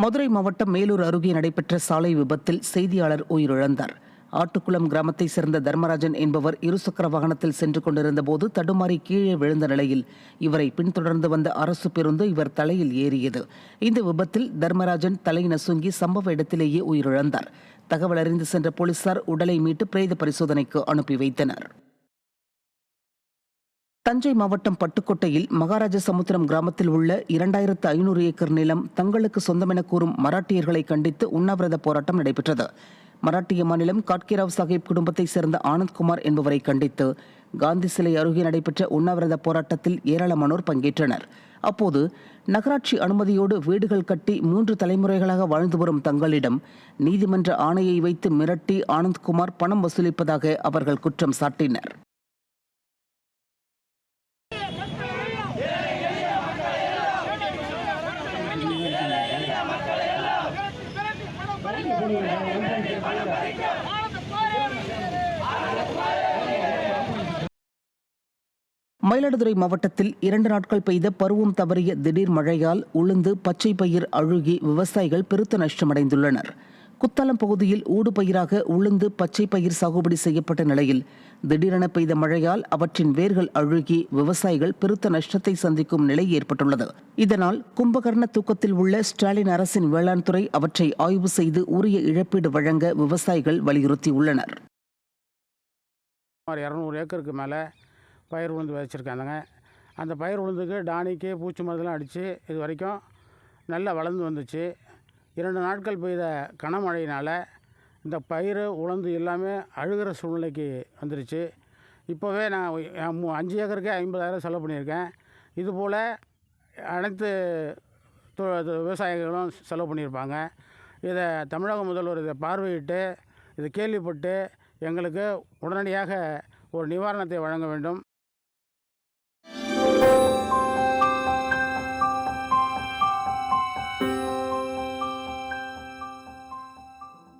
மதுரை மாவட்டம் மேலூர் அருகே நடைபெற்ற சாலை விபத்தில் செய்தியாளர் உயிரிழந்தார். ஆட்டுக்குளம் கிராமத்தைச் சேர்ந்த தர்மராஜன் என்பவர் இருசக்கர வாகனத்தில் சென்று கொண்டிருந்த போது தடுமாறி கீழே விழுந்த நிலையில் இவரை பின்தொடர்ந்து வந்த அரசு பேருந்து இவர் தலையில் ஏறியது. இந்த விபத்தில் தர்மராஜன் தலை நசுங்கி சம்பவ இடத்திலேயே உயிரிழந்தார். தகவல் அறிந்து சென்ற போலீசார் உடலை மீட்டு பிரேத பரிசோதனைக்கு அனுப்பி வைத்தனர். தஞ்சை மாவட்டம் பட்டுக்கோட்டையில் மகாராஜசமுத்திரம் கிராமத்தில் உள்ள 2500 ஏக்கர் நிலம் தங்களுக்கு சொந்தமென கூறும் மராட்டியர்களை கண்டித்து உண்ணாவிரத போராட்டம் நடைபெற்றது. மராட்டிய மாநிலம் காட்கிராவ் சாஹிப் குடும்பத்தைச் சேர்ந்த ஆனந்த்குமார் என்பவரை கண்டித்து காந்தி சிலை அருகே நடைபெற்ற உண்ணாவிரத போராட்டத்தில் ஏராளமானோர் பங்கேற்றனர். அப்போது நகராட்சி அனுமதியோடு வீடுகள் கட்டி 3 தலைமுறைகளாக வாழ்ந்து வரும் தங்களிடம் நீதிமன்ற ஆணையை வைத்து மிரட்டி ஆனந்த்குமார் பணம் வசூலிப்பதாக அவர்கள் குற்றம் சாட்டினர். மயிலாடுதுறை மாவட்டத்தில் 2 நாட்கள் பெய்த பருவம் தவறிய திடீர் மழையால் உளுந்து பச்சை பயிர் அழுகி விவசாயிகள் பெருத்த நஷ்டமடைந்துள்ளனர். குத்தாலம் பகுதியில் ஊடுபயிராக உளுந்து பச்சை பயிர் சாகுபடி செய்யப்பட்ட நிலையில் திடீரென பெய்த மழையால் அவற்றின் வேர்கள் அழுகி விவசாயிகள் பெருத்த நஷ்டத்தை சந்திக்கும் நிலை ஏற்பட்டுள்ளது. இதனால் கும்பகர்ண தூக்கத்தில் உள்ள ஸ்டாலின் அரசின் வேளாண் துறை அவற்றை ஆய்வு செய்து உரிய இழப்பீடு வழங்க விவசாயிகள் வலியுறுத்தியுள்ளனர். 200 ஏக்கருக்கு மேலே பயிர் உளுந்து விதைச்சிருக்காங்க. அந்த பயிர் உளுந்துக்கு டானிக்கு பூச்சி மருந்தெல்லாம் அடித்து இது வரைக்கும் நல்லா வளர்ந்து வந்துச்சு. 2 நாட்கள் பெய்த கனமழையினால் இந்த பயிர் உளுந்து எல்லாமே அழுகிற சூழ்நிலைக்கு வந்துருச்சு. இப்போவே நான் 5 ஏக்கருக்கு 50,000 செலவு பண்ணியிருக்கேன். இதுபோல் அனைத்து விவசாயிகளும் செலவு பண்ணியிருப்பாங்க. இதை தமிழக முதல்வர் இதை பார்வையிட்டு இதை கேள்விப்பட்டு எங்களுக்கு உடனடியாக ஒரு நிவாரணத்தை வழங்க வேண்டும்.